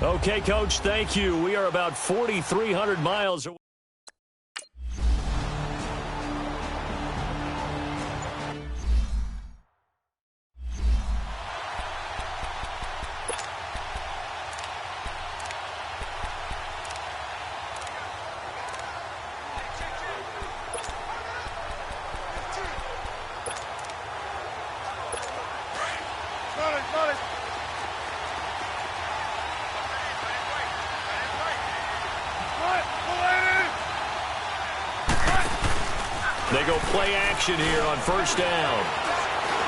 Okay, Coach, thank you. We are about 4,300 miles away. They go play action here on first down.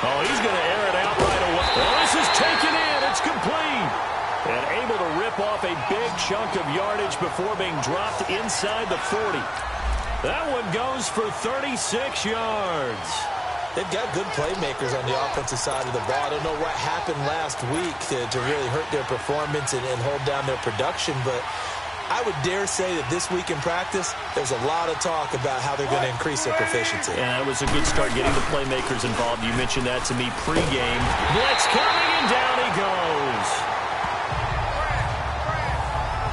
Oh, he's going to air it out right away. Well, this is taken in. It's complete. And able to rip off a big chunk of yardage before being dropped inside the 40. That one goes for 36 yards. They've got good playmakers on the offensive side of the ball. I don't know what happened last week to really hurt their performance and hold down their production, but I would dare say that this week in practice, there's a lot of talk about how they're going to increase their proficiency. And that was a good start getting the playmakers involved. You mentioned that to me pregame. Blitz coming, and down he goes.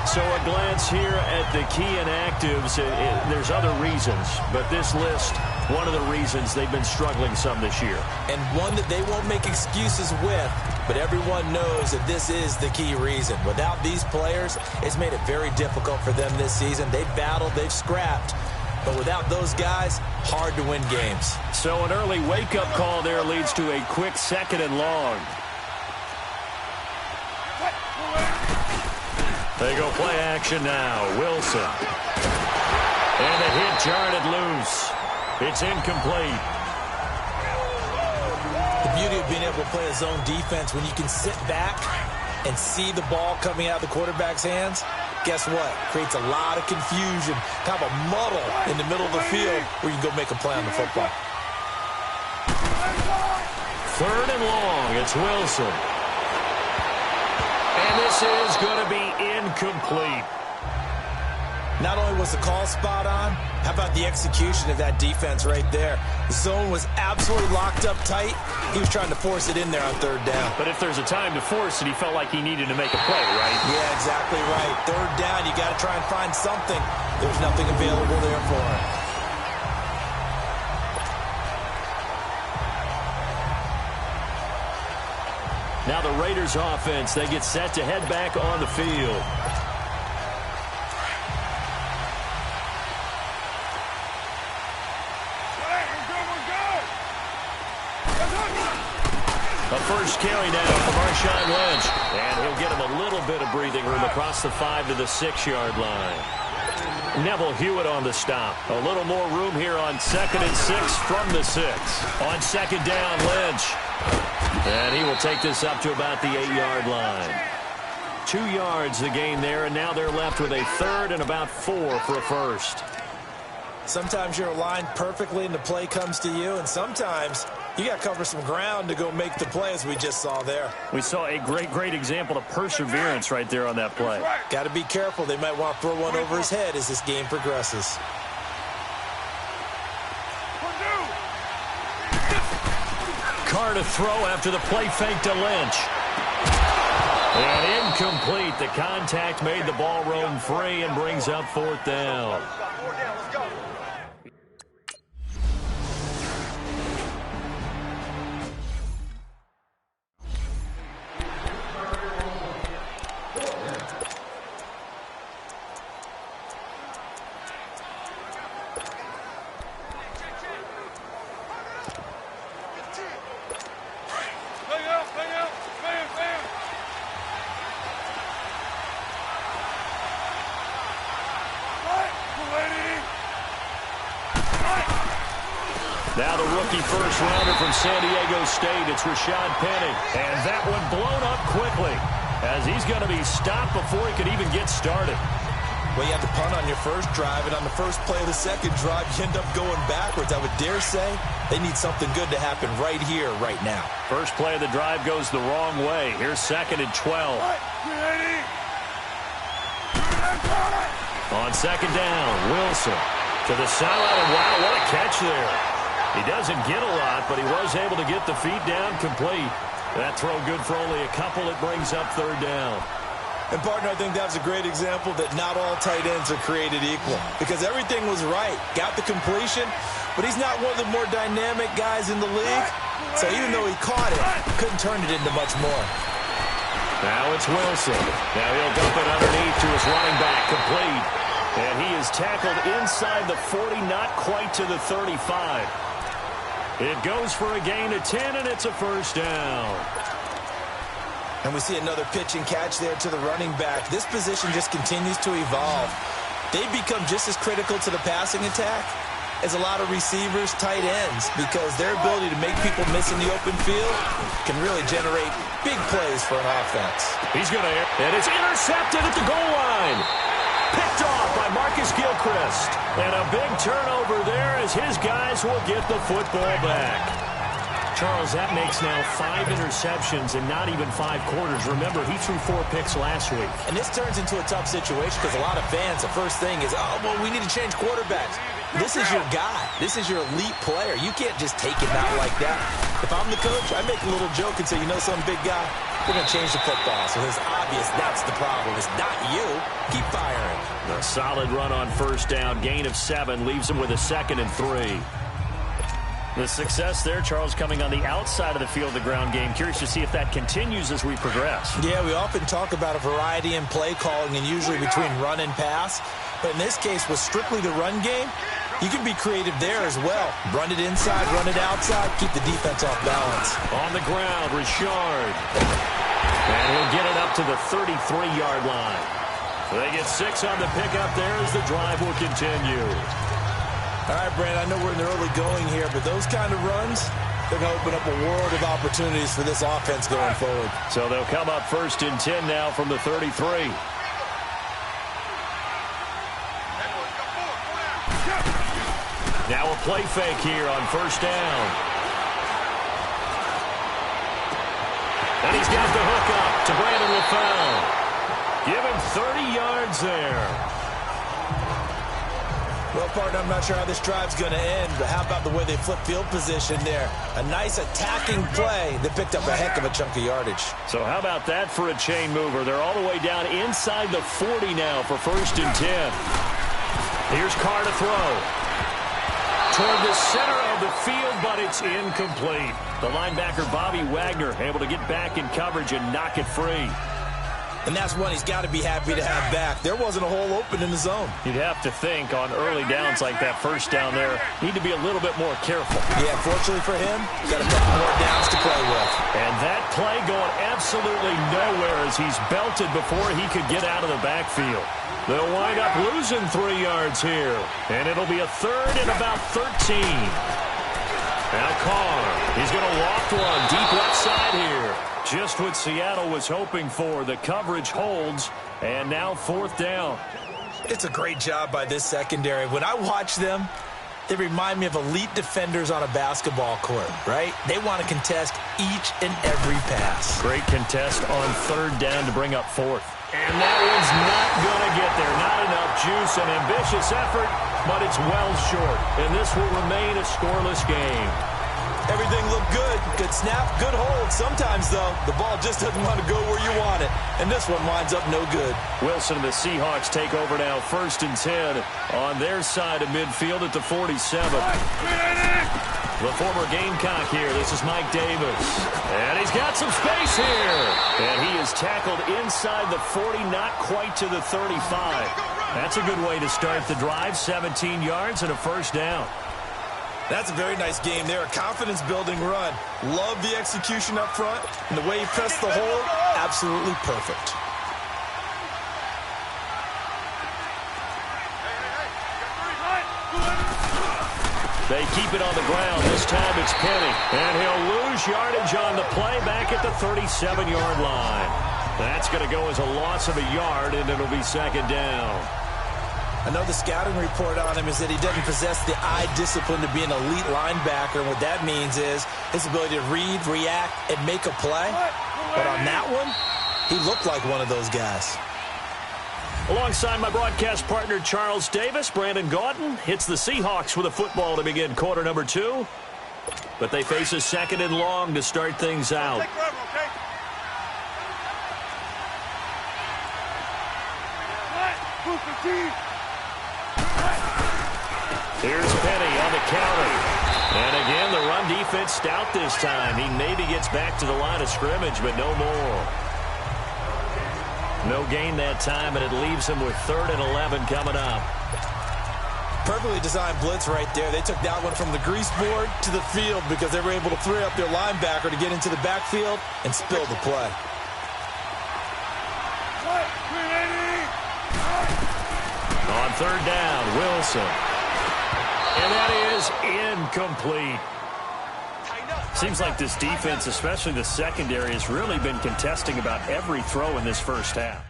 So a glance here at the key inactives. There's other reasons, but this list, one of the reasons they've been struggling some this year. And one that they won't make excuses with, but everyone knows that this is the key reason. Without these players, it's made it very difficult for them this season. They've battled, they've scrapped, but without those guys, hard to win games. So an early wake-up call there leads to a quick 2nd and long. They go play action now. Wilson. And the hit jarred loose. It's incomplete. The beauty of being able to play a zone defense when you can sit back and see the ball coming out of the quarterback's hands, guess what? Creates a lot of confusion, kind of a muddle in the middle of the field where you can go make a play on the football. 3rd and long. It's Wilson. And this is going to be incomplete. Not only was the call spot on, how about the execution of that defense right there? The zone was absolutely locked up tight. He was trying to force it in there on 3rd down. But if there's a time to force it, he felt like he needed to make a play, right? Yeah, exactly right. 3rd down, you got to try and find something. There's nothing available there for him. Now the Raiders offense, they get set to head back on the field. A first carry now from Marshawn Lynch. And he'll get him a little bit of breathing room across the 5 to the 6-yard line. Neville Hewitt on the stop. A little more room here on 2nd and 6 from the 6. On 2nd down, Lynch. And he will take this up to about the 8-yard line. 2 yards the gain there, and now they're left with a 3rd and about 4 for a first. Sometimes you're aligned perfectly and the play comes to you, and sometimes you got to cover some ground to go make the play, as we just saw there. We saw a great example of perseverance right there on that play. Got to be careful. They might want to throw one over his head as this game progresses. Carr to throw after the play fake to Lynch. And incomplete. The contact made the ball roam free and brings up 4th down. Now the rookie first-rounder from San Diego State, it's Rashad Penny. And that one blown up quickly as he's going to be stopped before he could even get started. Well, you have to punt on your first drive, and on the first play of the second drive, you end up going backwards. I would dare say they need something good to happen right here, right now. First play of the drive goes the wrong way. Here's 2nd and 12. On 2nd down, Wilson to the sideline, and wow, what a catch there. He doesn't get a lot, but he was able to get the feet down complete. That throw good for only a couple. It brings up 3rd down. And, partner, I think that was a great example that not all tight ends are created equal because everything was right. Got the completion, but he's not one of the more dynamic guys in the league. So even though he caught it, couldn't turn it into much more. Now it's Wilson. Now he'll dump it underneath to his running back, complete. And he is tackled inside the 40, not quite to the 35. It goes for a gain of 10, and it's a first down. And we see another pitch and catch there to the running back. This position just continues to evolve. They become just as critical to the passing attack as a lot of receivers, tight ends, because their ability to make people miss in the open field can really generate big plays for an offense. He's going to, and it's intercepted at the goal line. Picked off by Marcus Gilchrist. And a big turnover there as his guys will get the football back. Charles, that makes now 5 interceptions and not even 5 quarters. Remember, he threw 4 picks last week. And this turns into a tough situation because a lot of fans, the first thing is, oh, well, we need to change quarterbacks. This is your guy. This is your elite player. You can't just take him out like that. If I'm the coach, I make a little joke and say, you know some big guy, we're going to change the football. So it's obvious that's the problem. It's not you. Keep firing. A solid run on first down. Gain of 7 leaves him with a 2nd and 3. The success there, Charles, coming on the outside of the field, the ground game. Curious to see if that continues as we progress. Yeah, we often talk about a variety in play calling and usually between run and pass. But in this case, with strictly the run game, you can be creative there as well. Run it inside, run it outside, keep the defense off balance. On the ground, Richard. And he'll get it up to the 33-yard line. They get 6 on the pickup there as the drive will continue. All right, Brand, I know we're in the early going here, but those kind of runs, they're going to open up a world of opportunities for this offense going forward. So they'll come up 1st and 10 now from the 33. Now a play fake here on first down. And he's got the hook up to Brandon LaFell. Give him 30 yards there. Well, partner, I'm not sure how this drive's going to end, but how about the way they flip field position there? A nice attacking play that picked up a heck of a chunk of yardage. So how about that for a chain mover? They're all the way down inside the 40 now for 1st and 10. Here's Carr to throw. Toward the center of the field, but it's incomplete. The linebacker, Bobby Wagner, able to get back in coverage and knock it free. And that's one he's got to be happy to have back. There wasn't a hole open in the zone. You'd have to think on early downs like that first down there, need to be a little bit more careful. Yeah, fortunately for him, got a couple more downs to play with. And that play going absolutely nowhere as he's belted before he could get out of the backfield. They'll wind up losing 3 yards here. And it'll be a 3rd and about 13. Now Carr, he's going to loft one deep left side here. Just what Seattle was hoping for. The coverage holds, and now 4th down. It's a great job by this secondary. When I watch them, they remind me of elite defenders on a basketball court, right? They want to contest each and every pass. Great contest on 3rd down to bring up 4th. And that one's not going to get there. Not enough juice, an ambitious effort, but it's well short. And this will remain a scoreless game. Everything looked good. Good snap, good hold. Sometimes, though, the ball just doesn't want to go where you want it. And this one winds up no good. Wilson and the Seahawks take over now 1st and 10 on their side of midfield at the 47. The former Gamecock here. This is Mike Davis. And he's got some space here. And he is tackled inside the 40, not quite to the 35. That's a good way to start the drive. 17 yards and a 1st down. That's a very nice game there. A confidence-building run. Love the execution up front. And the way he pressed the hole, absolutely perfect. They keep it on the ground. This time it's Penny. And he'll lose yardage on the play back at the 37-yard line. That's going to go as a loss of a yard, and it'll be 2nd down. I know the scouting report on him is that he doesn't possess the eye discipline to be an elite linebacker. And what that means is his ability to read, react, and make a play. But on that one, he looked like one of those guys. Alongside my broadcast partner, Charles Davis, Brandon Gaudin hits the Seahawks with a football to begin quarter number 2. But they face a 2nd and long to start things out. Here's Penny on the counter. And again, the run defense stout this time. He maybe gets back to the line of scrimmage, but no more. No gain that time, and it leaves him with 3rd and 11 coming up. Perfectly designed blitz right there. They took that one from the grease board to the field because they were able to free up their linebacker to get into the backfield and spill the play. On 3rd down, Wilson. And that is incomplete. Seems like this defense, especially the secondary, has really been contesting about every throw in this first half.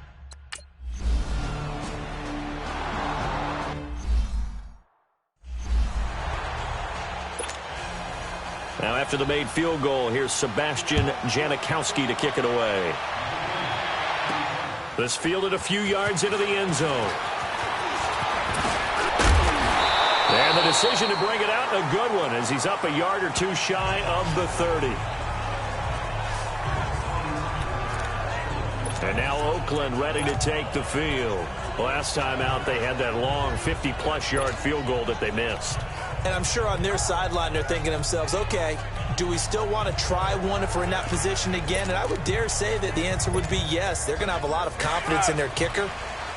Now after the made field goal, here's Sebastian Janikowski to kick it away. This fielded a few yards into the end zone. And the decision to bring it out, a good one, as he's up a yard or two shy of the 30. And now Oakland ready to take the field. Last time out, they had that long 50-plus yard field goal that they missed. And I'm sure on their sideline they're thinking to themselves, okay, do we still want to try one if we're in that position again? And I would dare say that the answer would be yes. They're going to have a lot of confidence in their kicker.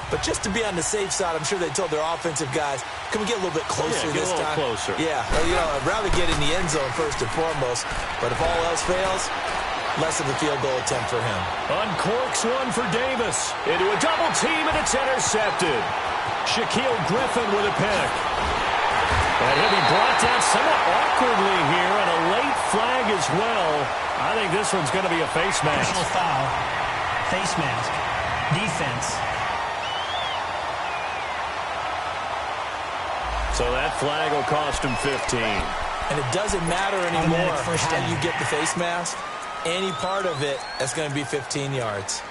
But just to be on the safe side, I'm sure they told their offensive guys, can we get a little bit closer this time? Closer. Yeah, well, I'd rather get in the end zone first and foremost. But if all else fails, less of a field goal attempt for him. Uncorks one for Davis. Into a double team, and it's intercepted. Shaquille Griffin with a pick. And he'll be brought down somewhat awkwardly here, and a late flag as well. I think this one's going to be a face mask. Personal foul, face mask, defense. So that flag will cost him 15. And it doesn't matter anymore how you get the face mask. Any part of it, that's going to be 15 yards.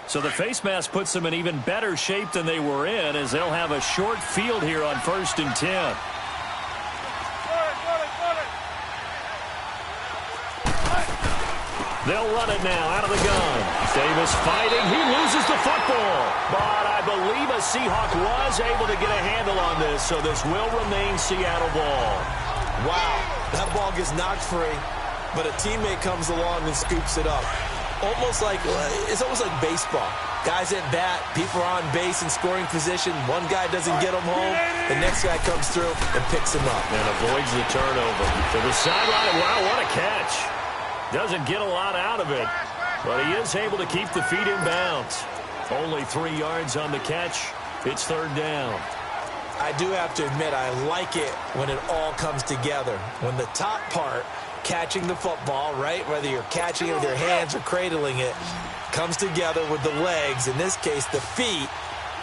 So the face mask puts them in even better shape than they were in, as they'll have a short field here on 1st and 10. They'll run it now out of the gun. Davis fighting. He loses the football. But I believe a Seahawk was able to get a handle on this, so this will remain Seattle ball. Wow, that ball gets knocked free, but a teammate comes along and scoops it up. It's almost like baseball. Guys at bat, people are on base in scoring position. One guy doesn't get them home. The next guy comes through and picks him up. And avoids the turnover. To the sideline. Wow, what a catch. Doesn't get a lot out of it, but he is able to keep the feet in bounds. Only 3 yards on the catch. It's 3rd down. I do have to admit, I like it when it all comes together. When the top part, catching the football, right, whether you're catching it with your hands or cradling it, comes together with the legs, in this case the feet,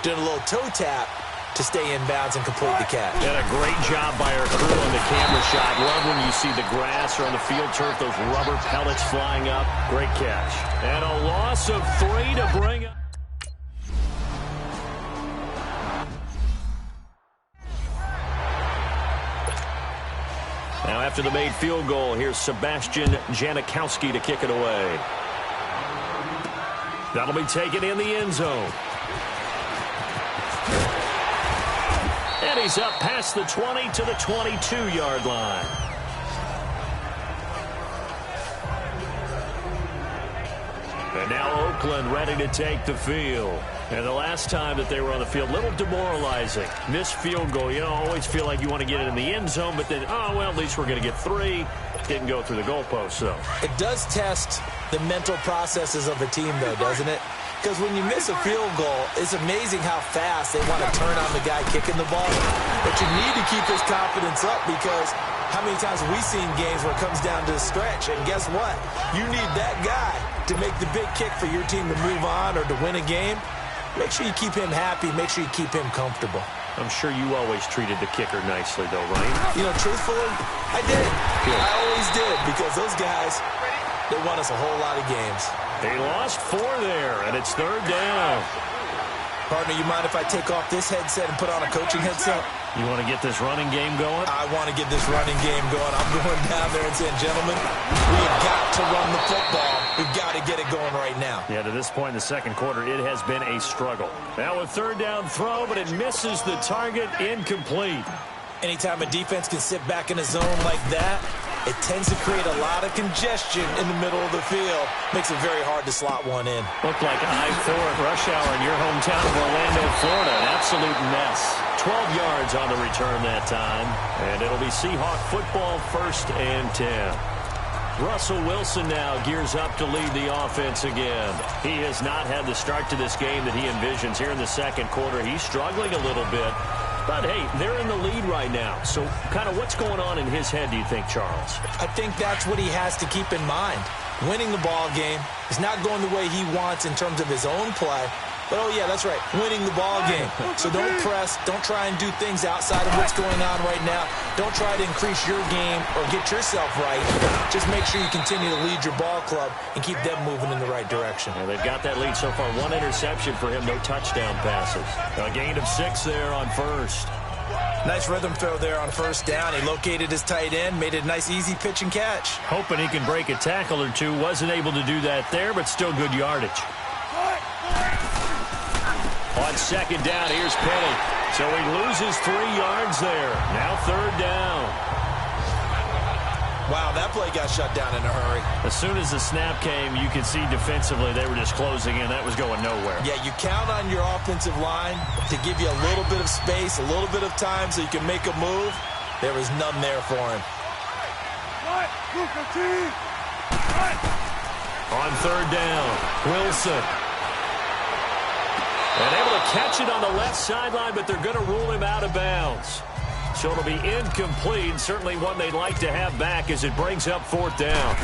doing a little toe tap to stay in bounds and complete the catch. And a great job by our crew on the camera shot. Love when you see the grass or on the field turf, those rubber pellets flying up. Great catch. And a loss of 3 to bring up. Now after the made field goal, here's Sebastian Janikowski to kick it away. That'll be taken in the end zone. And he's up past the 20 to the 22-yard line. And now Oakland ready to take the field. And the last time that they were on the field, a little demoralizing. Missed field goal. You know, always feel like you want to get it in the end zone, but then, oh, well, at least we're going to get 3. Didn't go through the goalpost, though. It does test the mental processes of a team, though, doesn't it? Because when you miss a field goal, it's amazing how fast they want to turn on the guy kicking the ball. But you need to keep his confidence up, because how many times have we seen games where it comes down to the stretch? And guess what? You need that guy to make the big kick for your team to move on or to win a game. Make sure you keep him happy. Make sure you keep him comfortable. I'm sure you always treated the kicker nicely, though, right? You know, truthfully, I did. Good. I always did, because those guys, they won us a whole lot of games. They lost 4 there, and it's 3rd down. Partner, you mind if I take off this headset and put on a coaching headset? You want to get this running game going? I want to get this running game going. I'm going down there and saying, gentlemen, we've got to run the football. We've got to get it going right now. Yeah, to this point in the second quarter, it has been a struggle. Now a third down throw, but it misses the target, incomplete. Anytime a defense can sit back in a zone like that, it tends to create a lot of congestion in the middle of the field. Makes it very hard to slot one in. Looked like I-4 at rush hour in your hometown of Orlando, Florida. An absolute mess. 12 yards on the return that time. And it'll be Seahawk football, 1st and 10. Russell Wilson now gears up to lead the offense again. He has not had the start to this game that he envisions here in the second quarter. He's struggling a little bit. But, hey, they're in the lead right now. So kind of what's going on in his head, do you think, Charles? I think that's what he has to keep in mind. Winning the ball game is not going the way he wants in terms of his own play. But, oh, yeah, that's right, winning the ball game. So don't press. Don't try and do things outside of what's going on right now. Don't try to increase your game or get yourself right. Just make sure you continue to lead your ball club and keep them moving in the right direction. And they've got that lead so far. 1 interception for him, no touchdown passes. A gain of 6 there on first. Nice rhythm throw there on 1st down. He located his tight end, made it a nice, easy pitch and catch. Hoping he can break a tackle or two. Wasn't able to do that there, but still good yardage. On 2nd down, here's Penny. So he loses 3 yards there. Now 3rd down. Wow, that play got shut down in a hurry. As soon as the snap came, you could see defensively they were just closing in. That was going nowhere. Yeah, you count on your offensive line to give you a little bit of space, a little bit of time so you can make a move. There was none there for him. On 3rd down, Wilson. And able to catch it on the left sideline, but they're going to rule him out of bounds. So it'll be incomplete, certainly one they'd like to have back as it brings up 4th down.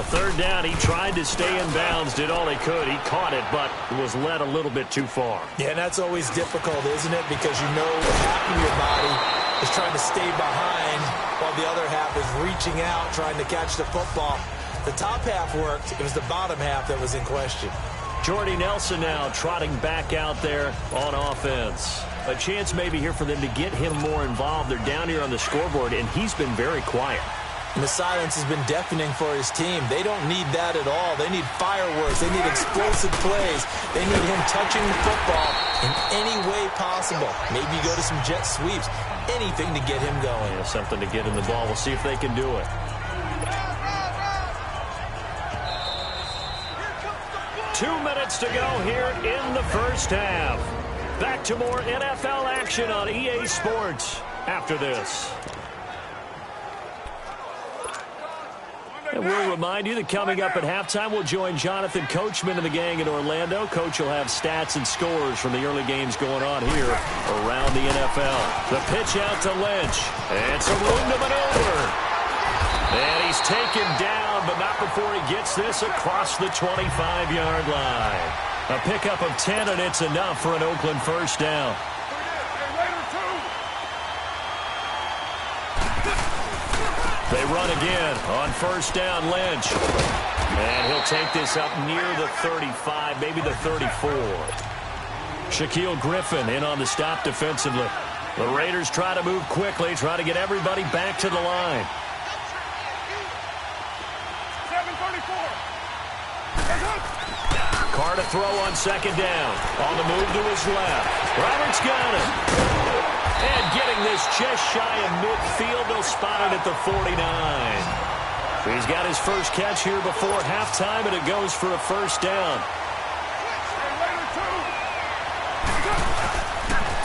3rd down, he tried to stay in bounds, did all he could. He caught it, but was led a little bit too far. Yeah, and that's always difficult, isn't it? Because you know half of your body is trying to stay behind while the other half is reaching out, trying to catch the football. The top half worked. It was the bottom half that was in question. Jordy Nelson now trotting back out there on offense. A chance maybe here for them to get him more involved. They're down here on the scoreboard, and he's been very quiet. And the silence has been deafening for his team. They don't need that at all. They need fireworks. They need explosive plays. They need him touching the football in any way possible. Maybe go to some jet sweeps. Anything to get him going. Yeah, something to get him the ball. We'll see if they can do it. Two minutes to go here in the first half. Back to more NFL action on EA Sports after this. And we'll remind you that coming up at halftime, we'll join Jonathan Coachman and the gang in Orlando. Coach will have stats and scores from the early games going on here around the NFL. The pitch out to Lynch. And some room to maneuver. And he's taken down, but not before he gets this across the 25-yard line. A pickup of 10, and it's enough for an Oakland 1st down. They run again on 1st down, Lynch. And he'll take this up near the 35, maybe the 34. Shaquille Griffin in on the stop defensively. The Raiders try to move quickly, try to get everybody back to the line. Carr to throw on 2nd down. On the move to his left. Roberts got it. And getting this just shy of midfield, they'll spot it at the 49. He's got his first catch here before halftime, and it goes for a 1st down.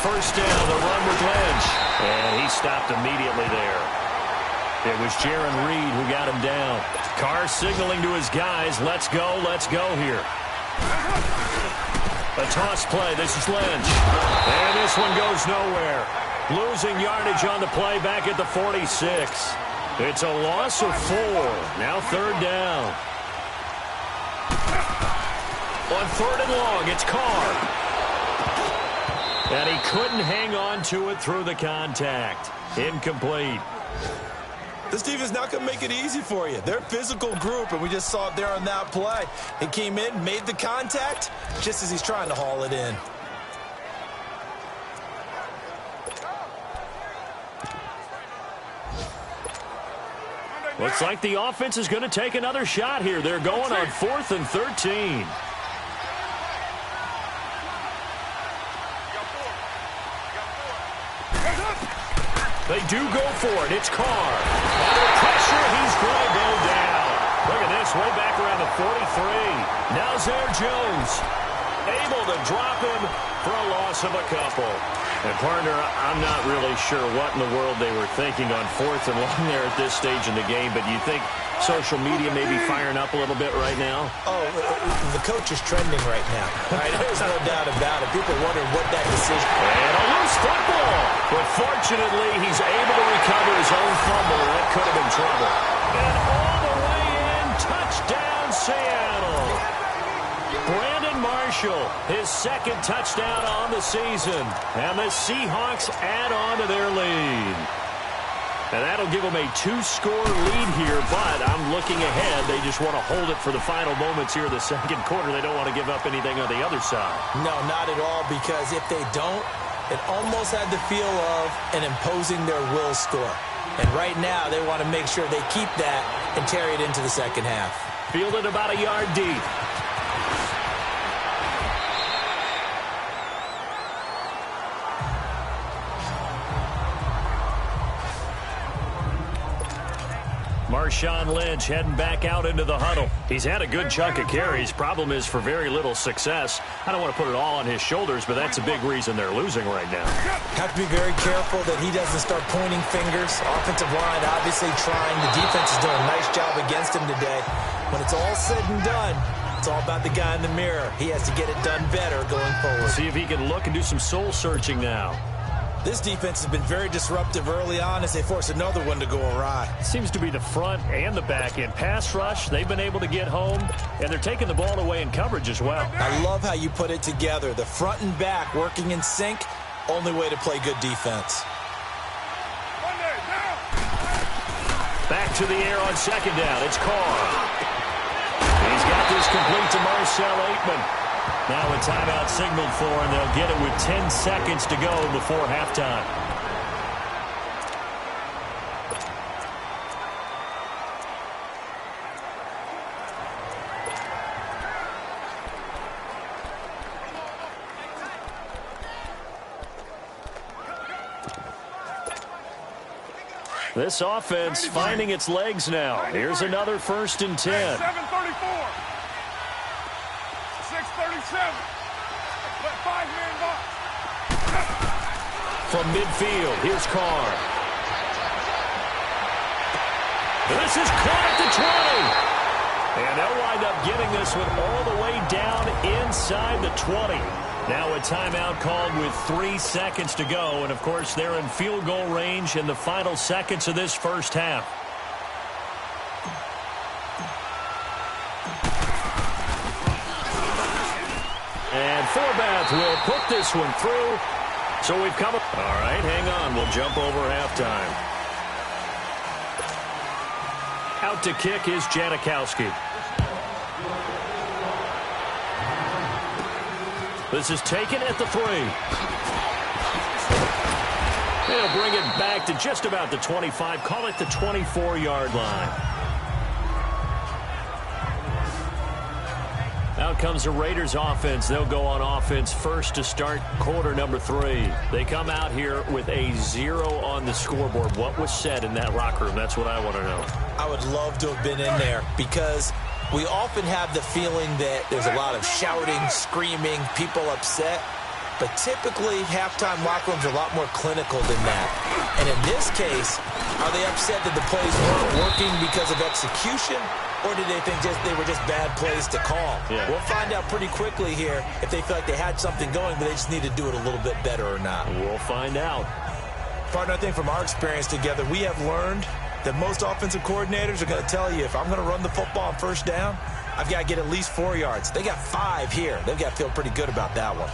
1st down, the run with Lynch. And he stopped immediately there. It was Jaron Reed who got him down. Carr signaling to his guys, let's go here. A toss play, this is Lynch. And this one goes nowhere. Losing yardage on the play back at the 46. It's a loss of 4. Now 3rd down. On 3rd and long, it's Carr. And he couldn't hang on to it through the contact. Incomplete. This defense not going to make it easy for you. They're a physical group, and we just saw it there on that play. He came in, made the contact, just as he's trying to haul it in. Looks like the offense is going to take another shot here. They're going on 4th and 13. They do go for it. It's Carr. Under pressure, he's going to go down. Look at this, way back around the 43. Now Zaire Jones able to drop him for a loss of a couple. And, partner, I'm not really sure what in the world they were thinking on 4th and long there at this stage in the game, but you think social media may be firing up a little bit right now? Oh, the coach is trending right now. Right? There's no doubt about it. People wondering what that decision... And a loose football. But fortunately, he's able to recover his own fumble. That could have been trouble. And all the way in, touchdown Seattle. Brandon Marshall, his 2nd touchdown on the season. And the Seahawks add on to their lead. And that'll give them a 2-score lead here, but I'm looking ahead. They just want to hold it for the final moments here in the 2nd quarter. They don't want to give up anything on the other side. No, not at all, because if they don't, it almost had the feel of an imposing their will score. And right now, they want to make sure they keep that and carry it into the 2nd half. Fielded about a yard deep. Marshawn Lynch heading back out into the huddle. He's had a good chunk of carries. Problem is for very little success. I don't want to put it all on his shoulders, but that's a big reason they're losing right now. Have to be very careful that he doesn't start pointing fingers. Offensive line obviously trying. The defense is doing a nice job against him today. When it's all said and done, it's all about the guy in the mirror. He has to get it done better going forward. See if he can look and do some soul searching now. This defense has been very disruptive early on as they force another one to go awry. Seems to be the front and the back end. Pass rush, they've been able to get home, and they're taking the ball away in coverage as well. I love how you put it together. The front and back working in sync, only way to play good defense. Back to the air on 2nd down. It's Carr. He's got this complete to Marcel Aitman. Now a timeout signaled for, and they'll get it with 10 seconds to go before halftime. This offense finding its legs now. Here's another 1st and 10. 7:34. 6:37. Let 5-man box. From midfield, here's Carr. This is caught at the 20. And they'll wind up getting this one all the way down inside the 20. Now a timeout called with 3 seconds to go. And, of course, they're in field goal range in the final seconds of this 1st half. And Forbath will put this one through. So we've come... All right, hang on. We'll jump over halftime. Out to kick is Janikowski. This is taken at the 3. They'll bring it back to just about the 25. Call it the 24-yard line. Out comes the Raiders offense. They'll go on offense first to start quarter number 3. They come out here with a 0 on the scoreboard. What was said in that locker room? That's what I want to know. I would love to have been in there because we often have the feeling that there's a lot of shouting, screaming, people upset. But typically, halftime locker rooms are a lot more clinical than that. And in this case, are they upset that the plays weren't working because of execution? Or did they think they were just bad plays to call? Yeah. We'll find out pretty quickly here if they feel like they had something going, but they just need to do it a little bit better or not. We'll find out. Partner, I think from our experience together, we have learned that most offensive coordinators are going to tell you, if I'm going to run the football on 1st down, I've got to get at least 4 yards. They got 5 here. They've got to feel pretty good about that one.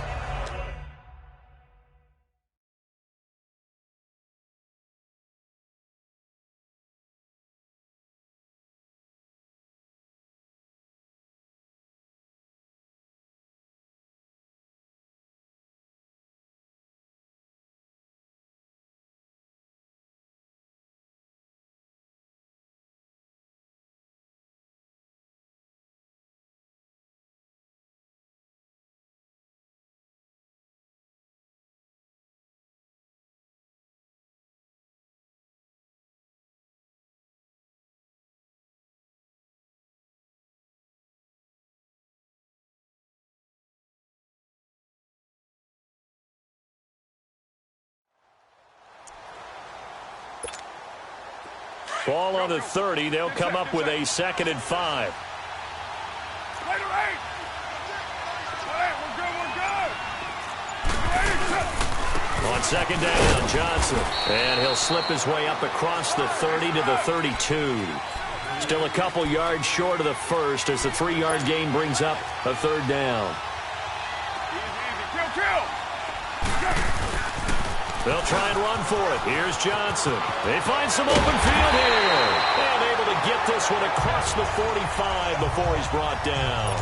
Ball on the 30. They'll come up with a 2nd and 5. Later, 8. We're good. On 2nd down, Johnson. And he'll slip his way up across the 30 to the 32. Still a couple yards short of the first as the 3-yard gain brings up a 3rd down. Easy. Kill. They'll try and run for it. Here's Johnson. They find some open field here. And able to get this one across the 45 before he's brought down.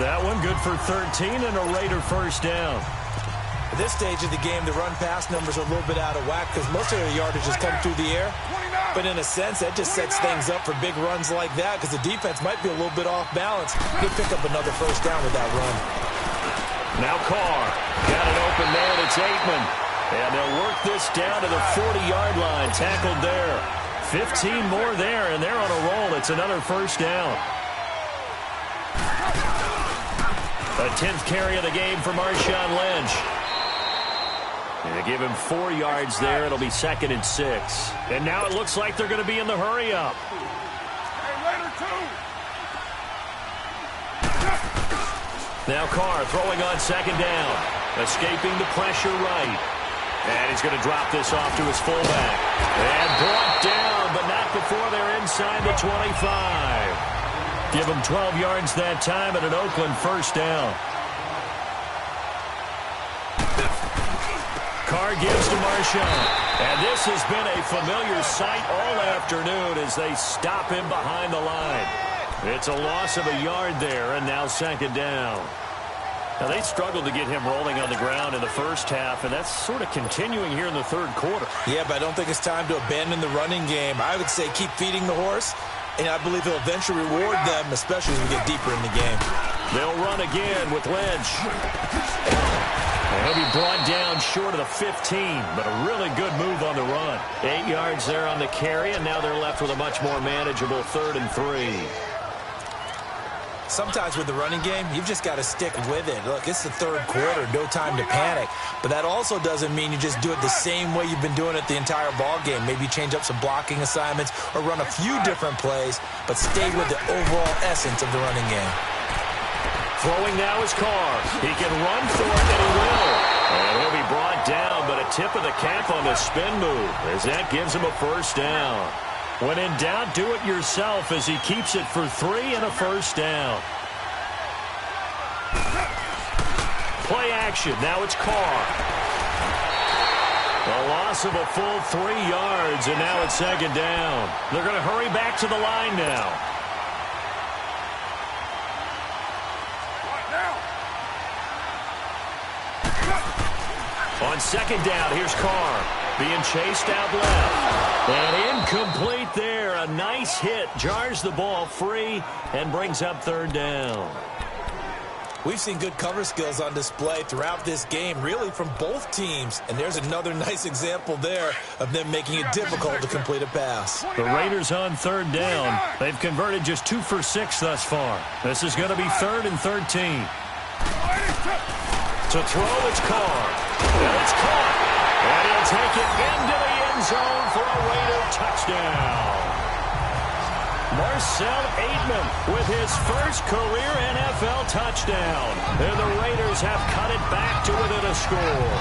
That one good for 13 and a Raider 1st down. At this stage of the game, the run-pass numbers are a little bit out of whack because most of their yardage has come through the air. But in a sense, that just sets things up for big runs like that because the defense might be a little bit off balance. He'll pick up another 1st down with that run. Now Carr. Got it open there, and it's Aikman. And they'll work this down to the 40-yard line. Tackled there. 15 more there, and they're on a roll. It's another 1st down. A 10th carry of the game for Marshawn Lynch. And they give him 4 yards there. It'll be 2nd and 6. And now it looks like they're going to be in the hurry-up. Hey, Raider 2. Now Carr throwing on 2nd down. Escaping the pressure right. And he's going to drop this off to his fullback. And brought down, but not before they're inside the 25. Give him 12 yards that time and an Oakland 1st down. Carr gives to Marshawn. And this has been a familiar sight all afternoon as they stop him behind the line. It's a loss of a yard there, and now 2nd down. Now, they struggled to get him rolling on the ground in the first half, and that's sort of continuing here in the 3rd quarter. Yeah, but I don't think it's time to abandon the running game. I would say keep feeding the horse, and I believe he'll eventually reward them, especially as we get deeper in the game. They'll run again with Lynch. And he'll be brought down short of the 15, but a really good move on the run. 8 yards there on the carry, and now they're left with a much more manageable 3rd and 3. Sometimes with the running game, you've just got to stick with it. Look, it's the 3rd quarter, no time to panic. But that also doesn't mean you just do it the same way you've been doing it the entire ball game. Maybe change up some blocking assignments or run a few different plays, but stay with the overall essence of the running game. Throwing now is Carr. He can run for it, and he will. And he'll be brought down, but a tip of the cap on the spin move as that gives him a 1st down. When in doubt, do it yourself as he keeps it for 3 and a 1st down. Play action. Now it's Carr. A loss of a full 3 yards, and now it's 2nd down. They're going to hurry back to the line now. On 2nd down, here's Carr. Being chased out left. And incomplete there. A nice hit. Jars the ball free and brings up 3rd down. We've seen good cover skills on display throughout this game, really from both teams. And there's another nice example there of them making it difficult to complete a pass. The Raiders on 3rd down. They've converted just 2 for 6 thus far. This is going to be 3rd and 13. To throw, it's Carr. And it's caught. And he'll take it into the end zone for a Raider touchdown. Marcel Aitman with his first career NFL touchdown. And the Raiders have cut it back to within a score.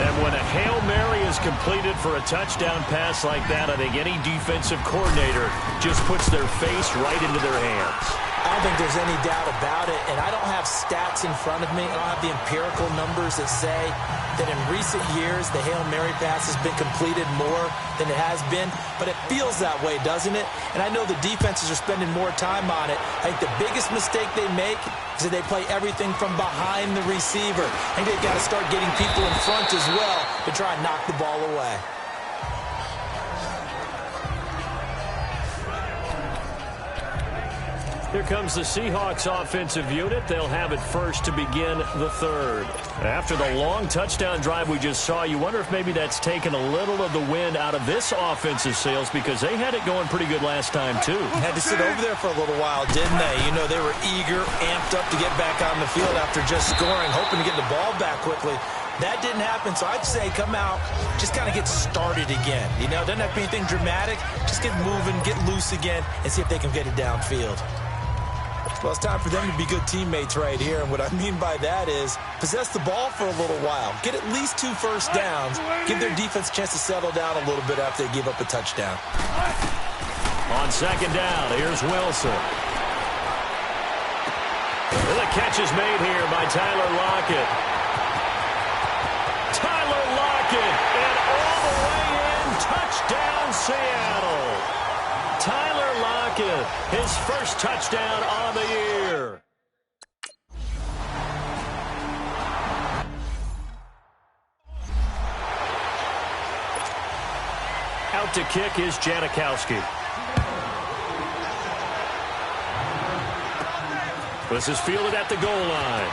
And when a Hail Mary is completed for a touchdown pass like that, I think any defensive coordinator just puts their face right into their hands. I don't think there's any doubt about it, and I don't have stats in front of me. I don't have the empirical numbers that say that in recent years the Hail Mary pass has been completed more than it has been, but it feels that way, doesn't it? And I know the defenses are spending more time on it. I think the biggest mistake they make is that they play everything from behind the receiver. I think they've got to start getting people in front as well to try and knock the ball away. Here comes the Seahawks offensive unit. They'll have it first to begin the 3rd. After the long touchdown drive we just saw, you wonder if maybe that's taken a little of the wind out of this offensive sails because they had it going pretty good last time, too. Had to sit over there for a little while, didn't they? You know, they were eager, amped up to get back on the field after just scoring, hoping to get the ball back quickly. That didn't happen, so I'd say come out, just kind of get started again. You know, doesn't have to be anything dramatic. Just get moving, get loose again, and see if they can get it downfield. Well, it's time for them to be good teammates right here, and what I mean by that is possess the ball for a little while. Get at least 2 first downs. Give their defense a chance to settle down a little bit after they give up a touchdown. On second down, here's Wilson. And the catch is made here by Tyler Lockett. Tyler Lockett, and all the way in, touchdown Seattle. Tyler Lockett, his first touchdown on the year. Out to kick is Janikowski. This is fielded at the goal line.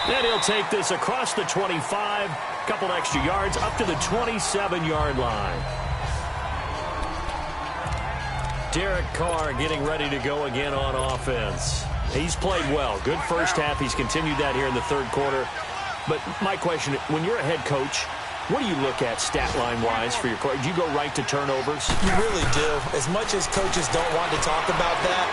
And he'll take this across the 25, couple extra yards, up to the 27-yard line. Derek Carr getting ready to go again on offense. He's played well. Good first half. He's continued that here in the third quarter. But my question, when you're a head coach, what do you look at stat line-wise for your coach? Do you go right to turnovers? You really do. As much as coaches don't want to talk about that,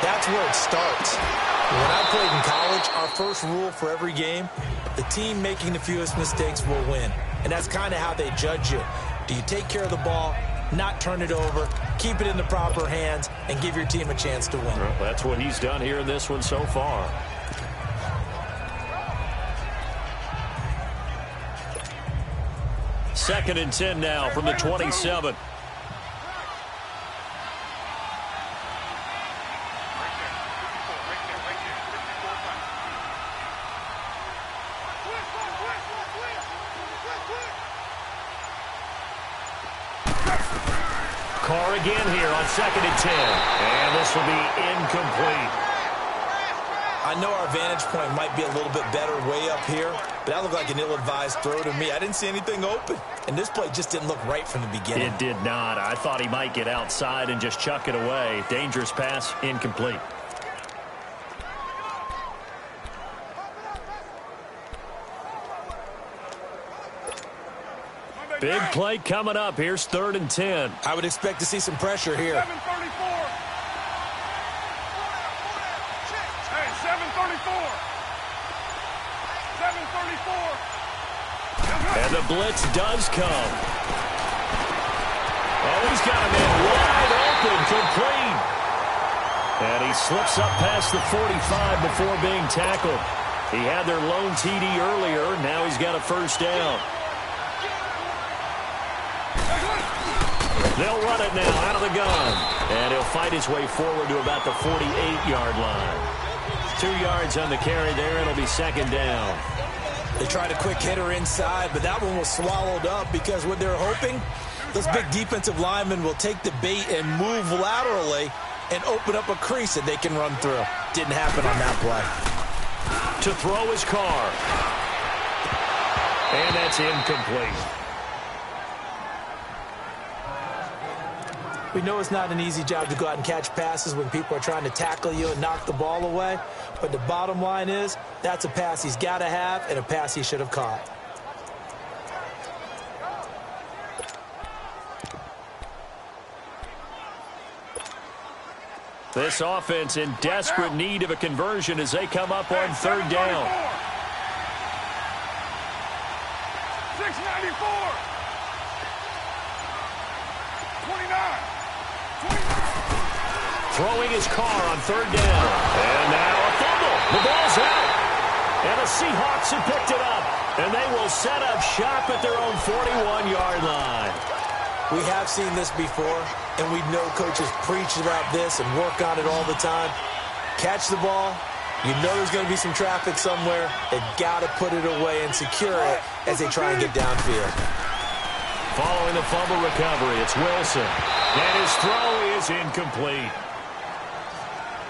that's where it starts. When I played in college, our first rule for every game, the team making the fewest mistakes will win. And that's kind of how they judge you. Do you take care of the ball, not turn it over, keep it in the proper hands, and give your team a chance to win? Well, that's what he's done here in this one so far. Second and 10 now from the 27. Carr again here on second and 10. And this will be incomplete. I know our vantage point might be a little bit better way up here, but that looked like an ill-advised throw to me. I didn't see anything open, and this play just didn't look right from the beginning. It did not. I thought he might get outside and just chuck it away. Dangerous pass, incomplete. Big play coming up. Here's third and 10. I would expect to see some pressure here. 7:34. Hey, 7:34. 7:34. And the blitz does come. Oh, he's got him in wide open, complete. And he slips up past the 45 before being tackled. He had their lone TD earlier. Now he's got a first down. They'll run it now out of the gun. And he'll fight his way forward to about the 48-yard line. 2 yards on the carry there. It'll be second down. They tried a quick hitter inside, but that one was swallowed up because what they're hoping, those big defensive linemen will take the bait and move laterally and open up a crease that they can run through. Didn't happen on that play. To throw his Carr. And that's incomplete. We know it's not an easy job to go out and catch passes when people are trying to tackle you and knock the ball away. But the bottom line is, that's a pass he's got to have and a pass he should have caught. This offense in desperate need of a conversion as they come up on third down. 694. 29. Throwing his Carr on third down. And now a fumble. The ball's out. And the Seahawks have picked it up. And they will set up shop at their own 41-yard line. We have seen this before, and we know coaches preach about this and work on it all the time. Catch the ball. You know there's going to be some traffic somewhere. They've got to put it away and secure it as they try and get downfield. Following the fumble recovery, it's Wilson. And his throw is incomplete.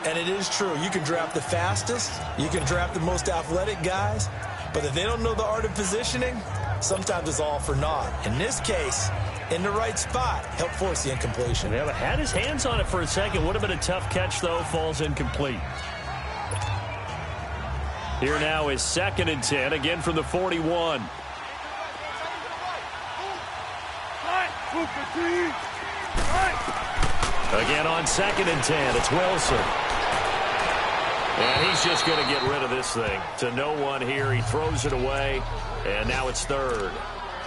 And it is true. You can draft the fastest. You can draft the most athletic guys. But if they don't know the art of positioning, sometimes it's all for naught. In this case, in the right spot, helped force the incompletion. Yeah, but had his hands on it for a second. Would have been a tough catch, though. Falls incomplete. Here now is 2nd and 10, again from the 41. Again on 2nd and 10, it's Wilson. And he's just going to get rid of this thing. To no one here, he throws it away, and now it's 3rd.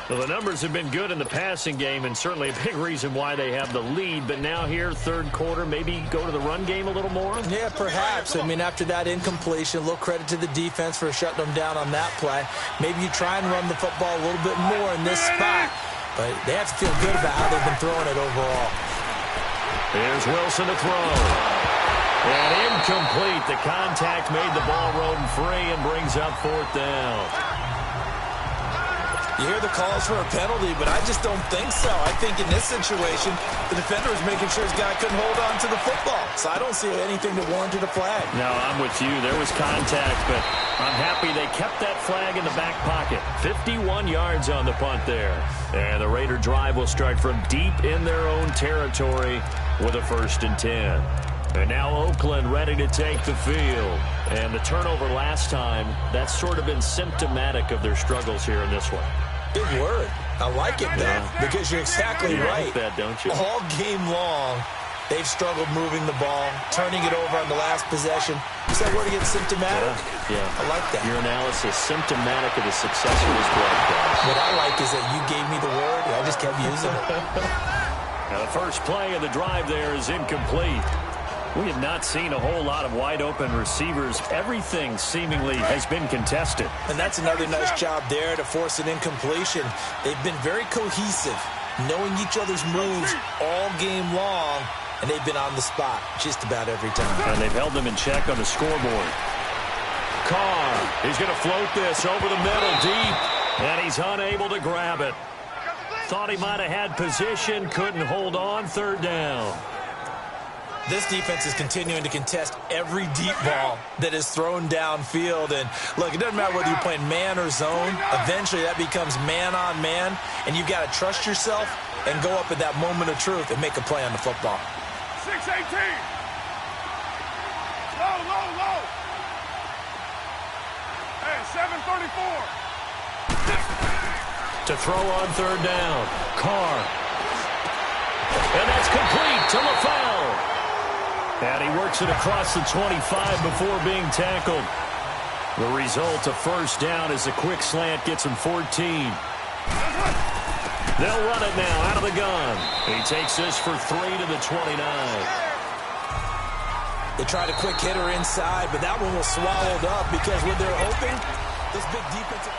Well, the numbers have been good in the passing game, and certainly a big reason why they have the lead. But now here, 3rd quarter, maybe go to the run game a little more? Yeah, perhaps. I mean, after that incompletion, a little credit to the defense for shutting them down on that play. Maybe you try and run the football a little bit more in this spot. But they have to feel good about how they've been throwing it overall. Here's Wilson to throw. And incomplete. The contact made the ball roam free and brings up 4th down. You hear the calls for a penalty, but I just don't think so. I think in this situation, the defender was making sure his guy couldn't hold on to the football. So I don't see anything that warranted a flag. No, I'm with you. There was contact, but I'm happy they kept that flag in the back pocket. 51 yards on the punt there. And the Raider drive will start from deep in their own territory with a 1st and 10. And now Oakland ready to take the field. And the turnover last time, that's sort of been symptomatic of their struggles here in this one. Big word. I like it, though, because you're exactly right. You like that, don't you? All game long, they've struggled moving the ball, turning it over on the last possession. Is that word again, symptomatic? Yeah. I like that. Your analysis, symptomatic of the success of this broadcast. What I like is that you gave me the word, and I just kept using it. Now, the first play of the drive there is incomplete. We have not seen a whole lot of wide-open receivers. Everything seemingly has been contested. And that's another nice job there to force an incompletion. They've been very cohesive, knowing each other's moves all game long, and they've been on the spot just about every time. And they've held them in check on the scoreboard. Carr, he's going to float this over the middle deep, and he's unable to grab it. Thought he might have had position, couldn't hold on, 3rd down. This defense is continuing to contest every deep ball that is thrown downfield. And, look, it doesn't matter whether you're playing man or zone. Eventually, that becomes man-on-man, and you've got to trust yourself and go up at that moment of truth and make a play on the football. 6-18. Low. Hey, 7:34. To throw on 3rd down. Carr. And that's complete to LaFell. And he works it across the 25 before being tackled. The result, a 1st down as a quick slant gets him 14. They'll run it now out of the gun. He takes this for 3 to the 29. They tried a quick hitter inside, but that one was swallowed up because when they're open, this big defensive...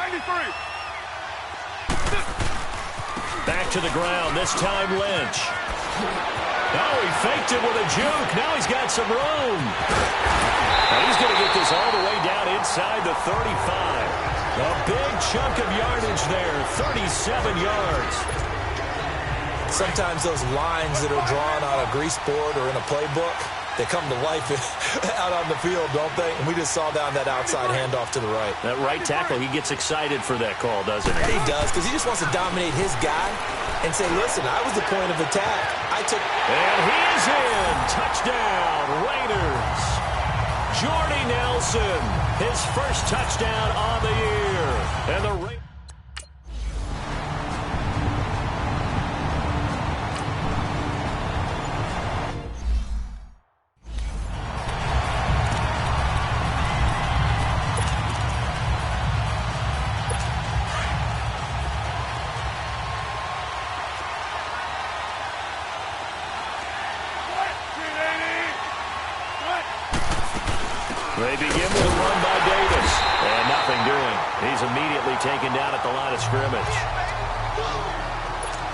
93. Back to the ground, this time Lynch. Oh, he faked it with a juke. Now he's got some room. And he's going to get this all the way down inside the 35. A big chunk of yardage there, 37 yards. Sometimes those lines that are drawn on a grease board or in a playbook, they come to life out on the field, don't they? And we just saw down that outside handoff to the right. That right tackle, he gets excited for that call, doesn't he? He does, because he just wants to dominate his guy and say, listen, I was the point of attack. I took... And he is in. Touchdown, Raiders. Jordy Nelson, his first touchdown on the year. And the Raiders... They begin with a run by Davis. And nothing doing. He's immediately taken down at the line of scrimmage.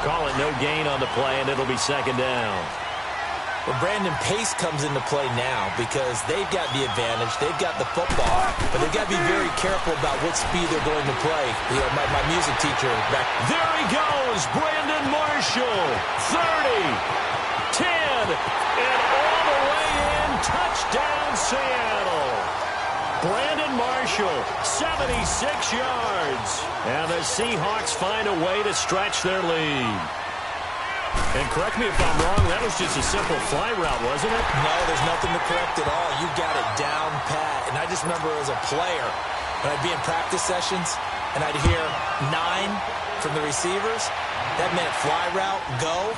Call it no gain on the play, and it'll be 2nd down. Well, Brandon, pace comes into play now because they've got the advantage. They've got the football, but they've got to be very careful about what speed they're going to play. You know, my music teacher back. There he goes, Brandon Marshall. 30, 10, and all the way in. Touchdown, Seattle. Brandon Marshall, 76 yards. And the Seahawks find a way to stretch their lead. And correct me if I'm wrong, that was just a simple fly route, wasn't it? No, there's nothing to correct at all. You got it down pat. And I just remember as a player, when I'd be in practice sessions and I'd hear 9 from the receivers, that meant fly route, go.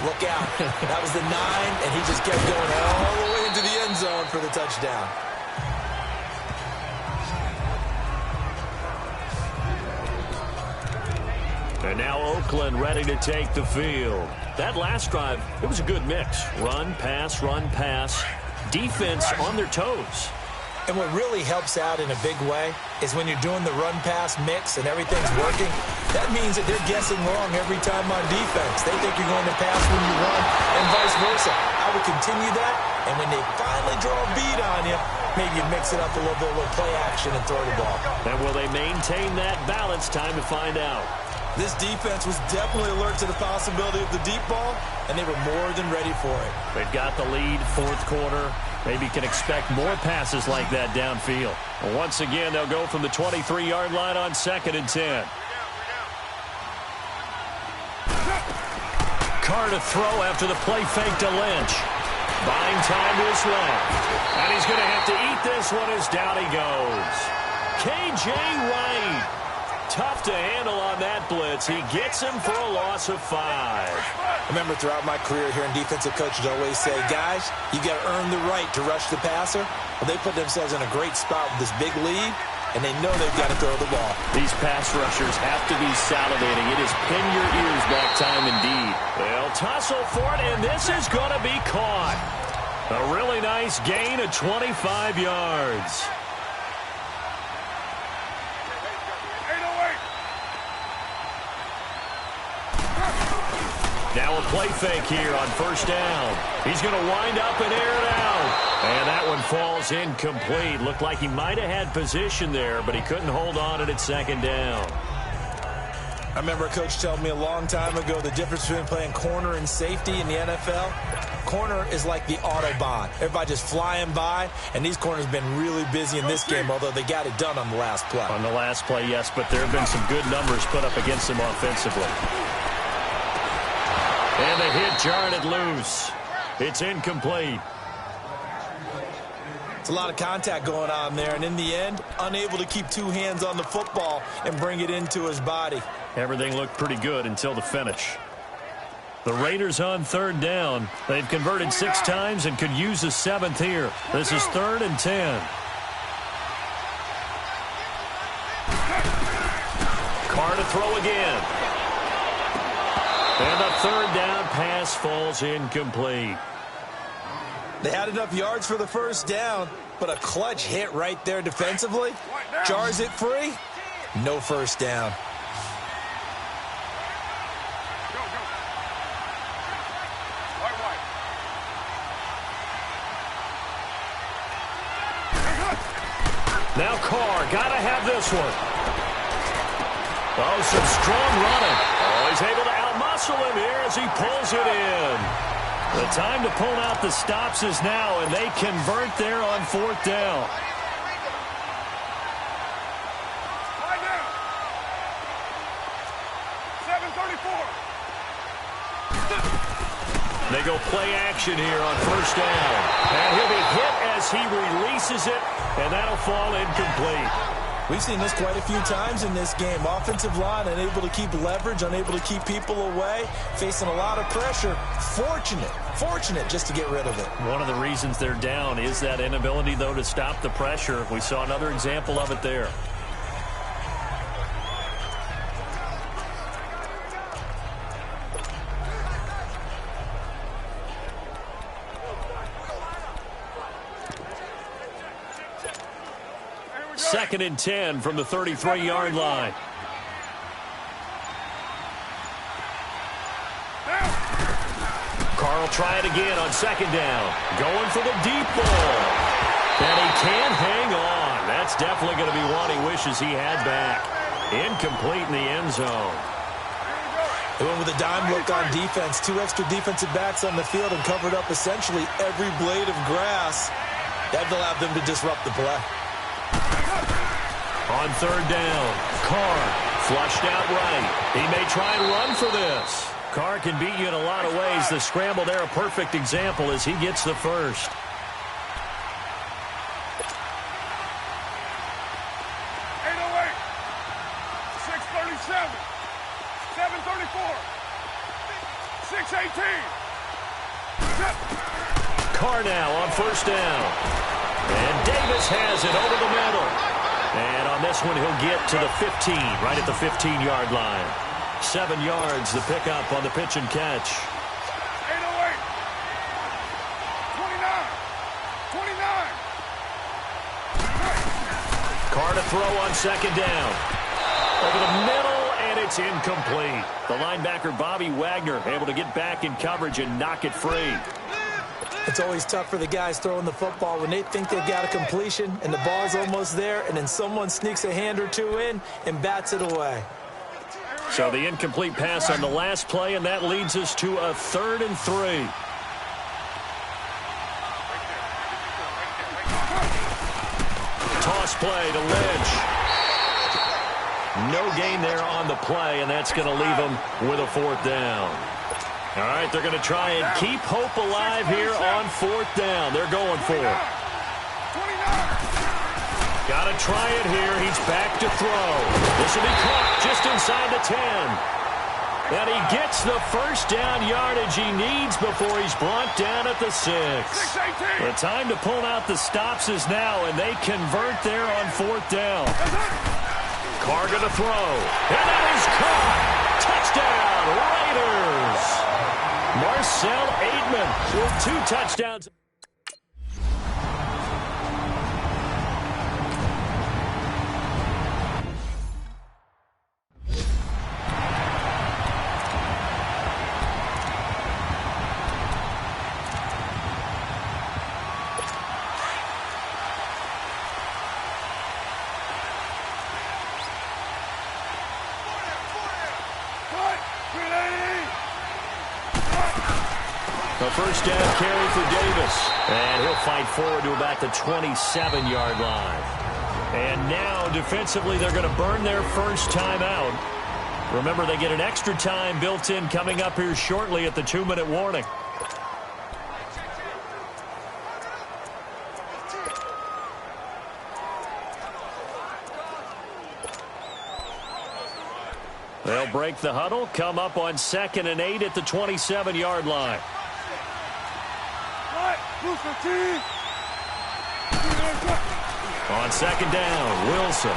Look out. That was the 9, and he just kept going all the way into the end zone for the touchdown. And now Oakland ready to take the field. That last drive, it was a good mix. Run, pass, defense on their toes. And what really helps out in a big way is when you're doing the run-pass mix and everything's working, that means that they're guessing wrong every time on defense. They think you're going to pass when you run and vice versa. I would continue that, and when they finally draw a beat on you, maybe you mix it up a little bit with play action and throw the ball. And will they maintain that balance? Time to find out. This defense was definitely alert to the possibility of the deep ball, and they were more than ready for it. They've got the lead, fourth quarter. Maybe can expect more passes like that downfield. Well, once again, they'll go from the 23-yard line on 2nd and 10. Carr to throw after the play fake to Lynch. Buying time to his left. And he's going to have to eat this one as down he goes. K.J. Wright. Tough to handle on that blitz. He gets him for a loss of 5. I remember throughout my career here in defensive coaches always say, guys, you got to earn the right to rush the passer. Well, they put themselves in a great spot with this big lead, and they know they've got to throw the ball. These pass rushers have to be salivating. It is pin your ears back time indeed. They'll tussle for it, and this is going to be caught. A really nice gain of 25 yards. Now a play fake here on first down. He's going to wind up and air it out. And that one falls incomplete. Looked like he might have had position there, but he couldn't hold on at second down. I remember a coach telling me a long time ago the difference between playing corner and safety in the NFL. Corner is like the Autobahn. Everybody just flying by, and these corners have been really busy in this game, although they got it done on the last play. On the last play, yes, but there have been some good numbers put up against them offensively. And the hit jarred it loose. It's incomplete. It's a lot of contact going on there, and in the end, unable to keep 2 hands on the football and bring it into his body. Everything looked pretty good until the finish. The Raiders on 3rd down. They've converted 6 times and could use a 7th here. This is 3rd and 10. Carr to throw again. And the 3rd down pass falls incomplete. They had enough yards for the first down, but a clutch hit right there defensively jars it free. No first down. Now Carr, gotta have this one. Oh, some strong running. Oh, he's able to outmuscle him here as he pulls it in. The time to pull out the stops is now, and they convert there on 4th down. Right down. 7:34. They go play action here on 1st down. And he'll be hit as he releases it, and that'll fall incomplete. We've seen this quite a few times in this game. Offensive line unable to keep leverage, unable to keep people away, facing a lot of pressure. Fortunate just to get rid of it. One of the reasons they're down is that inability, though, to stop the pressure. We saw another example of it there. Second and 10 from the 33-yard line. Carr will try it again on 2nd down. Going for the deep ball. And he can't hang on. That's definitely going to be one he wishes he had back. Incomplete in the end zone. They went with a dime look on defense. 2 extra defensive backs on the field and covered up essentially every blade of grass. That allowed them to disrupt the play. On third down, Carr flushed out right. He may try and run for this. Carr can beat you in a lot of ways. The scramble there, a perfect example as he gets the first. 6:18. Carr now on first down. And Davis has it over the middle. And on this one, he'll get to the 15, right at the 15-yard line. 7 yards, the pickup on the pitch and catch. 8:08. 29. Carr to throw on second down. Over the middle, and it's incomplete. The linebacker, Bobby Wagner, able to get back in coverage and knock it free. It's always tough for the guys throwing the football when they think they've got a completion and the ball's almost there, and then someone sneaks a hand or two in and bats it away. So the incomplete pass on the last play, and that leads us to a 3rd and 3. Toss play to Lynch. No gain there on the play, and that's going to leave them with a 4th down. All right, they're going to try and keep hope alive here on 4th down. They're going for it. Got to try it here. He's back to throw. This will be caught just inside the 10. And he gets the first down yardage he needs before he's brought down at the 6. The time to pull out the stops is now, and they convert there on 4th down. Carr going to throw. And that is caught. Touchdown, Raiders. Marcel Aidman with 2 touchdowns. A first down carry for Davis. And he'll fight forward to about the 27-yard line. And now, defensively, they're going to burn their first time out. Remember, they get an extra time built in coming up here shortly at the 2-minute warning. They'll break the huddle, come up on 2nd and 8 at the 27-yard line. On 2nd down, Wilson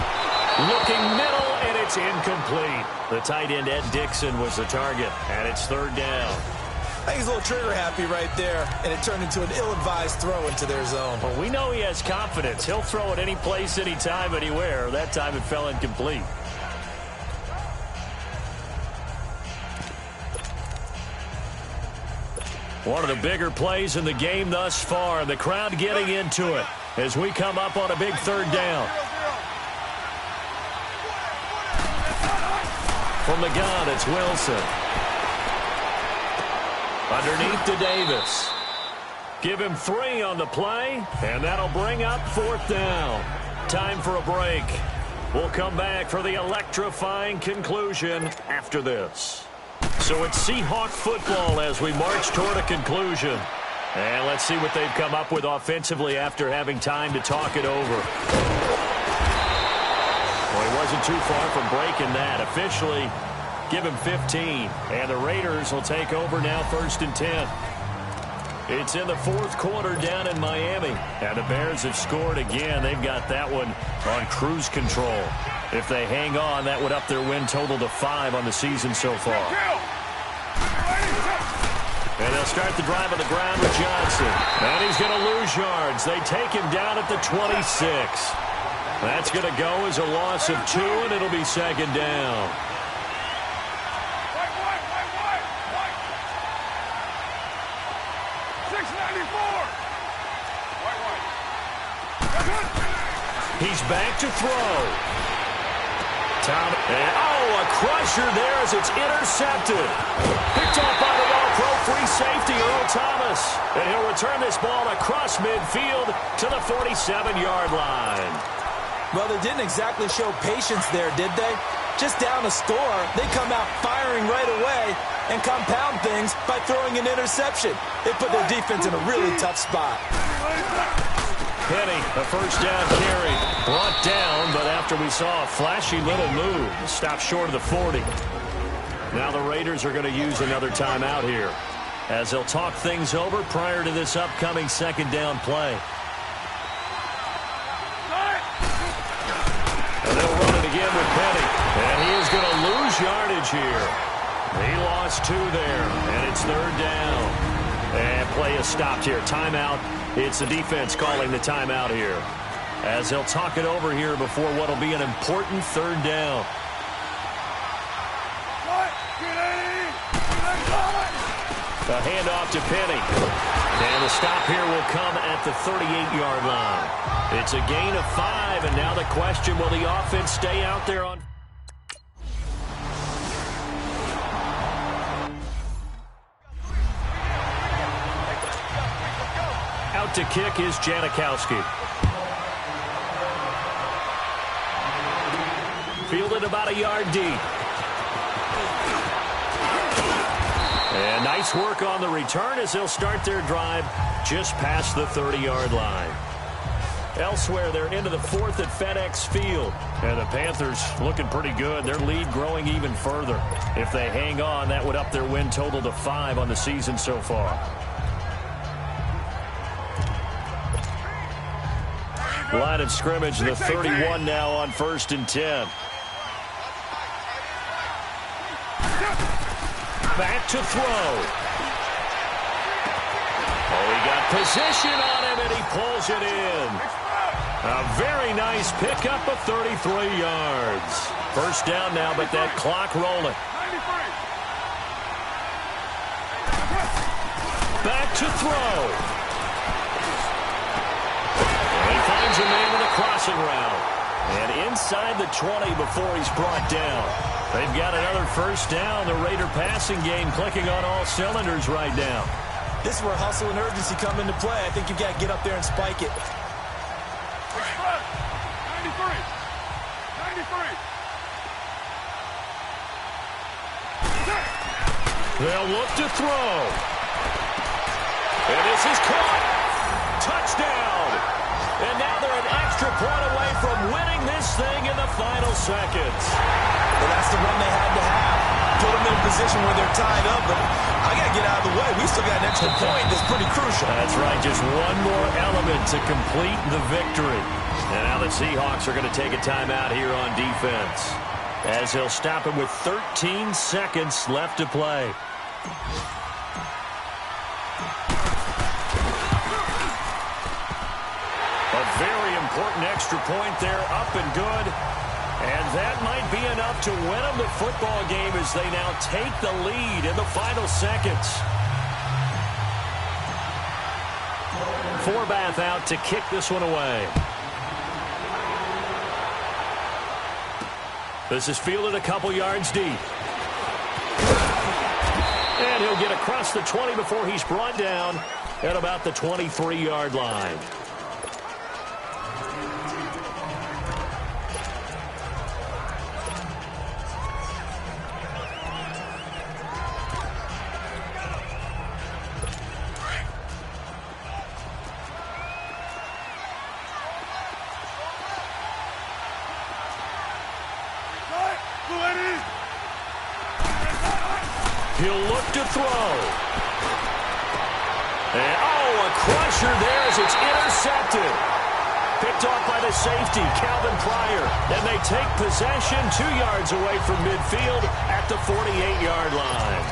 looking middle, and it's incomplete. The tight end, Ed Dixon, was the target, and it's 3rd down. I think he's a little trigger happy right there, and it turned into an ill-advised throw into their zone. Well, we know he has confidence. He'll throw it any place, anytime, anywhere. That time it fell incomplete. One of the bigger plays in the game thus far. The crowd getting into it as we come up on a big 3rd down. From the gun, it's Wilson. Underneath to Davis. Give him 3 on the play, and that'll bring up 4th down. Time for a break. We'll come back for the electrifying conclusion after this. So it's Seahawk football as we march toward a conclusion. And let's see what they've come up with offensively after having time to talk it over. Well, he wasn't too far from breaking that. Officially, give him 15. And the Raiders will take over now 1st and 10. It's in the 4th quarter down in Miami. And the Bears have scored again. They've got that one on cruise control. If they hang on, that would up their win total to 5 on the season so far. And they'll start the drive on the ground with Johnson. And he's going to lose yards. They take him down at the 26. That's going to go as a loss of 2, and it'll be 2nd down. He's back to throw. A crusher there as it's intercepted. Picked off by the All-Pro free safety, Earl Thomas. And he'll return this ball across midfield to the 47-yard line. Well, they didn't exactly show patience there, did they? Just down a score, they come out firing right away and compound things by throwing an interception. It put their defense in a really tough spot. Penny, a first down carry, brought down, but after we saw a flashy little move, stopped short of the 40. Now the Raiders are going to use another timeout here, as they'll talk things over prior to this upcoming second down play. And they'll run it again with Penny, and he is going to lose yardage here. He lost 2 there, and it's third down. And play is stopped here. Timeout. It's the defense calling the timeout here, as they'll talk it over here before what will be an important third down. A handoff to Penny. And the stop here will come at the 38-yard line. It's a gain of 5, and now the question, will the offense stay out there on... Out to kick is Janikowski. Fielded about a yard deep. And nice work on the return as they'll start their drive just past the 30-yard line. Elsewhere, they're into the 4th at FedEx Field. And the Panthers looking pretty good. Their lead growing even further. If they hang on, that would up their win total to 5 on the season so far. Line of scrimmage, the 31 now on 1st and 10. Back to throw. Oh, he got position on him, and he pulls it in. A very nice pickup of 33 yards. First down now, but that clock rolling. Back to throw. And he finds a man with a crossing route. And inside the 20 before he's brought down. They've got another first down. The Raider passing game clicking on all cylinders right now. This is where hustle and urgency come into play. I think you've got to get up there and spike it. 93. They'll look to throw. And this is caught. Touchdown. And now they're an extra point away from winning this thing in the final seconds. Well, that's the run they had to have. Put them in a position where they're tied up, but I got to get out of the way. We still got an extra point that's pretty crucial. That's right. Just one more element to complete the victory. And now the Seahawks are going to take a timeout here on defense, as they'll stop him with 13 seconds left to play. A very important extra point there, up and good. And that might be enough to win them the football game as they now take the lead in the final seconds. Forbath out to kick this one away. This is fielded a couple yards deep. And he'll get across the 20 before he's brought down at about the 23-yard line. He'll look to throw. And, a crusher there as it's intercepted. Picked off by the safety, Calvin Pryor. And they take possession 2 yards away from midfield at the 48-yard line.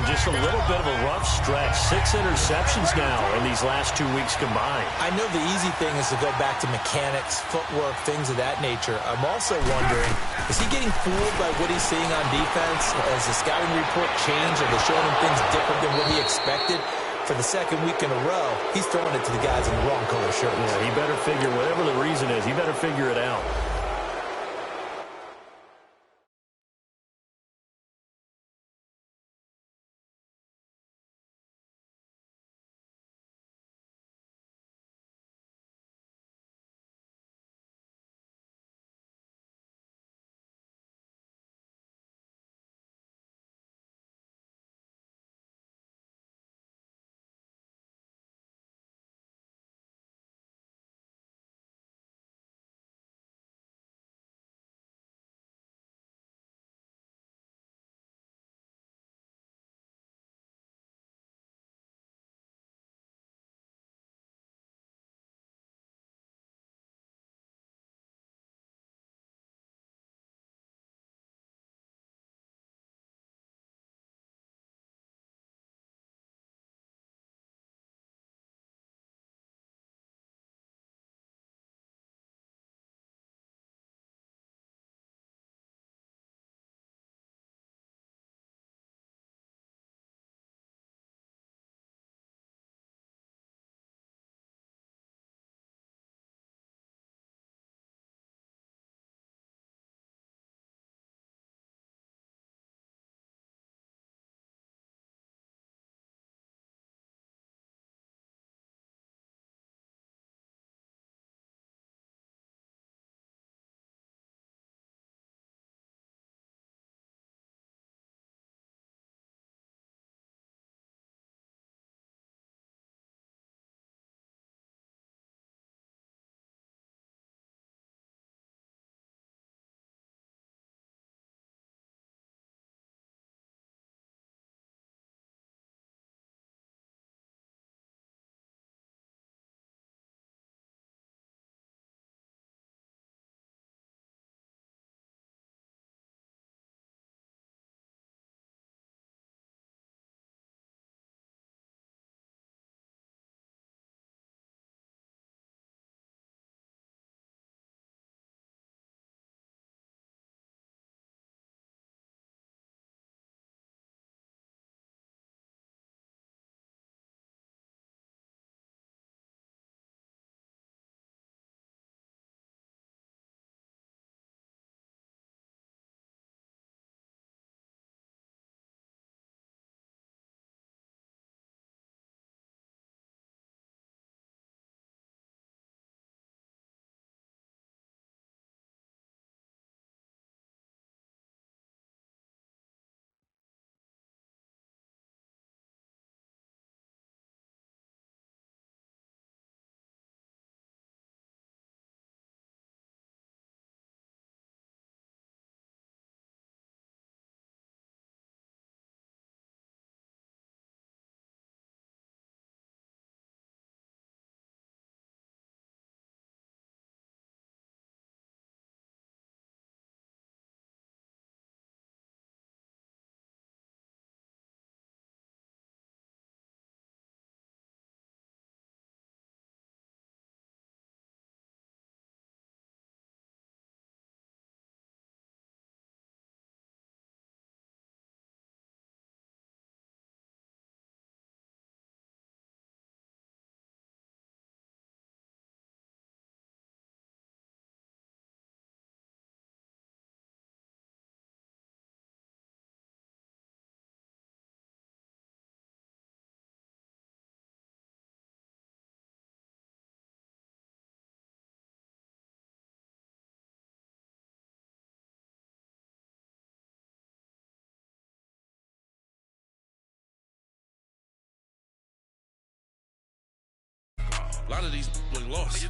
Just a little bit of a rough stretch. 6 interceptions now in these last 2 weeks combined. I know the easy thing is to go back to mechanics, footwork, things of that nature. I'm also wondering, is he getting fooled by what he's seeing on defense? Has the scouting report changed? Are they showing him things different than what he expected? For the second week in a row, he's throwing it to the guys in the wrong color shirts. Yeah, he better figure, whatever the reason is, he better figure it out. A lot of these look lost.